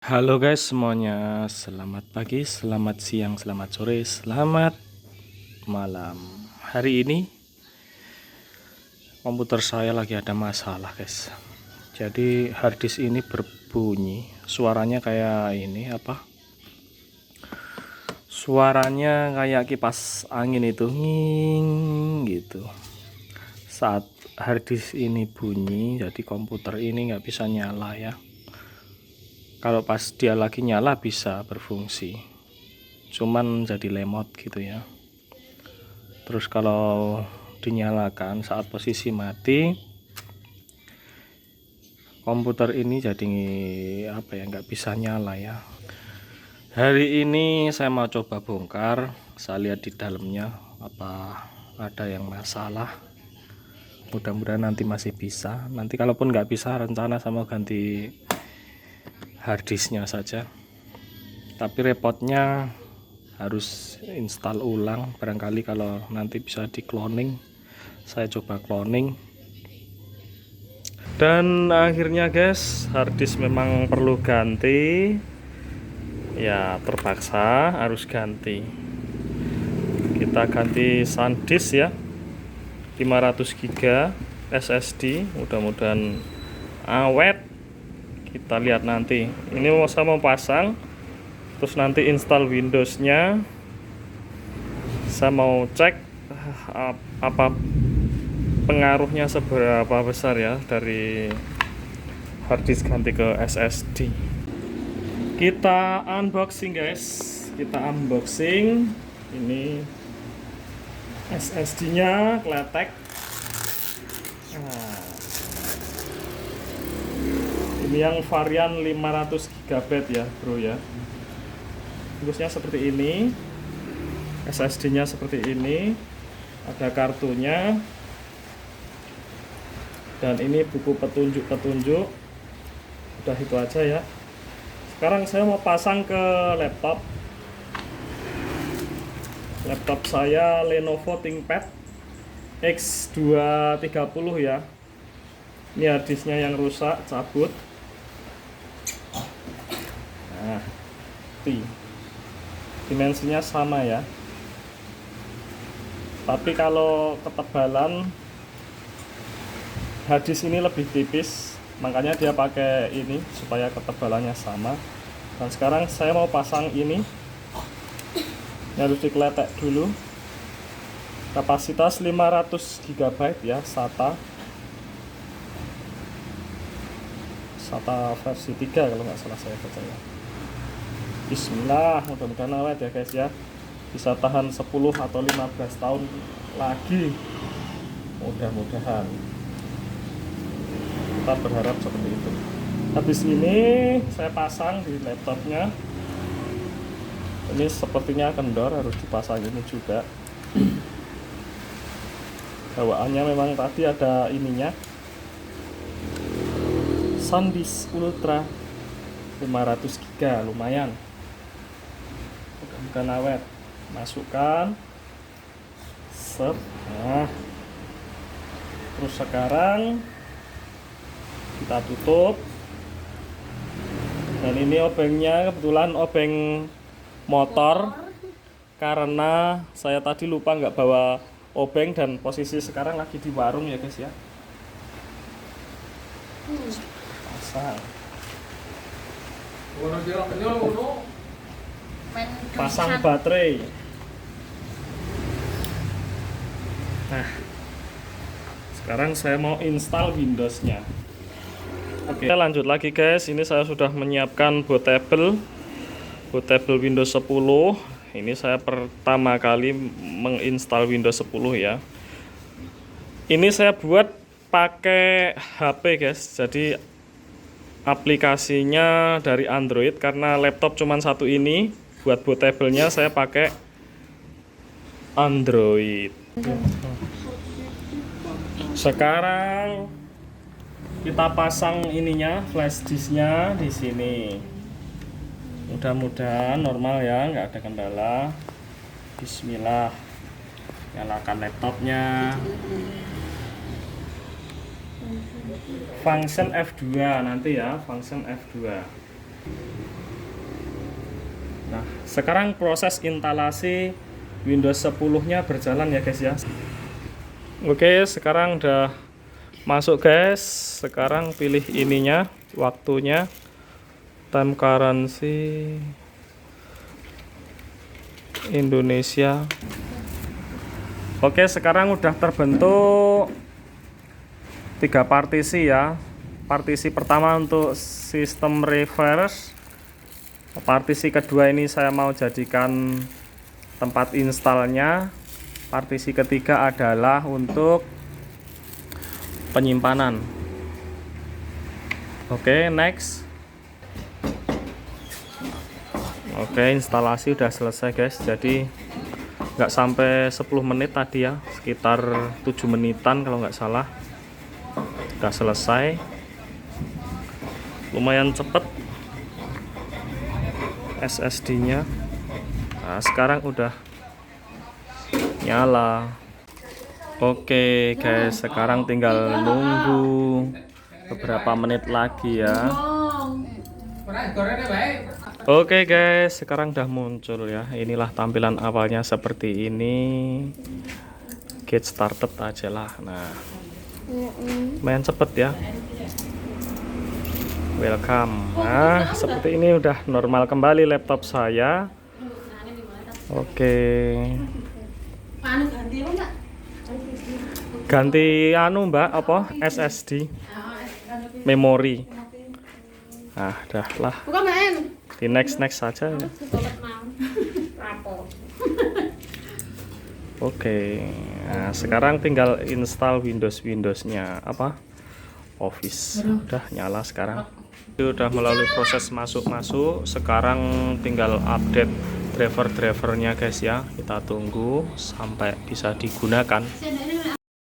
Halo guys semuanya, selamat pagi, selamat siang, selamat sore, selamat malam. Hari ini komputer saya lagi ada masalah guys. Jadi harddisk ini berbunyi, suaranya kayak ini apa? Suaranya kayak kipas angin itu nging gitu. Saat harddisk ini bunyi, jadi komputer ini nggak bisa nyala ya. Kalau pas dia lagi nyala bisa berfungsi, cuman jadi lemot gitu ya. Terus kalau dinyalakan saat posisi mati, komputer ini jadi apa ya, nggak bisa nyala ya. Hari ini saya mau coba bongkar, saya lihat di dalamnya apa ada yang masalah. Mudah-mudahan nanti masih bisa. Nanti kalaupun nggak bisa, rencana saya mau ganti harddisknya saja. Tapi repotnya harus install ulang. Barangkali kalau nanti bisa di cloning, saya coba cloning. Dan akhirnya guys, harddisk memang perlu ganti ya, terpaksa harus ganti. Kita ganti SanDisk ya, 500 GB SSD, mudah-mudahan awet. Kita lihat nanti. Ini saya mau pasang, terus nanti install Windows-nya. Saya mau cek apa pengaruhnya seberapa besar ya dari harddisk ganti ke SSD. Kita unboxing guys, kita unboxing. Ini SSD-nya kletek. Nah, ini yang varian 500 GB ya bro ya. Terusnya seperti ini, SSD-nya seperti ini, ada kartunya, dan ini buku petunjuk-petunjuk. Udah itu aja ya. Sekarang saya mau pasang ke laptop saya, Lenovo ThinkPad X230 ya. Ini harddisknya yang rusak, cabut. Nah, dimensinya sama ya, tapi kalau ketebalan harddisk ini lebih tipis, makanya dia pakai ini supaya ketebalannya sama. Dan sekarang saya mau pasang ini harus dikletek dulu. Kapasitas 500 GB ya, SATA versi 3 kalau nggak salah saya baca ya. Bismillah, mudah-mudahan awet ya guys ya, bisa tahan 10 atau 15 tahun lagi, mudah-mudahan. Kita berharap seperti itu. Habis ini saya pasang di laptopnya. Ini sepertinya kendor, harus dipasang ini juga. Bawaannya memang tadi ada ininya, SanDisk Ultra 500 GB, lumayan. Mudah-mudahan awet. Masukkan, set. Nah, terus sekarang kita tutup. Dan ini obengnya kebetulan obeng motor, karena saya tadi lupa nggak bawa obeng, dan posisi sekarang lagi di warung ya guys ya. Pasang baterai. Nah, sekarang saya mau install Windows-nya. Oke, lanjut lagi guys. Ini saya sudah menyiapkan bootable Windows 10. Ini saya pertama kali menginstal Windows 10 ya. Ini saya buat pakai HP guys. Jadi aplikasinya dari Android, karena laptop cuma satu ini. Buat bootable-nya saya pakai Android. Sekarang kita pasang ininya, flash disknya di sini. Mudah-mudahan normal ya, nggak ada kendala. Bismillah. Nyalakan laptopnya. Function F2 nanti ya, function F2. Nah, sekarang proses instalasi Windows 10-nya berjalan ya guys ya. Oke, sekarang udah masuk guys. Sekarang pilih ininya, waktunya, time currency Indonesia. Oke, sekarang udah terbentuk 3 partisi ya. Partisi pertama untuk sistem reverse. Partisi kedua ini saya mau jadikan tempat installnya. Partisi ketiga adalah untuk penyimpanan. Oke, next. Oke, instalasi udah selesai guys. Jadi nggak sampai 10 menit tadi ya, sekitar 7 menitan kalau nggak salah. Udah selesai. Lumayan cepet SSD-nya. Nah, sekarang udah nyala. Oke guys, sekarang tinggal nunggu beberapa menit lagi ya. Oke guys, sekarang udah muncul ya. Inilah tampilan awalnya seperti ini. Get started aja lah. Nah, main cepet ya. Welcome. Nah, seperti ini udah normal kembali laptop saya. Oke. Ganti anu Mbak, apa? SSD. Memori. Nah, dah lah. Di next saja ya. Oke. Nah, sekarang tinggal install Windowsnya apa? Office. Udah nyala sekarang. Udah melalui proses masuk. Sekarang tinggal update drivernya guys ya. Kita tunggu sampai bisa digunakan.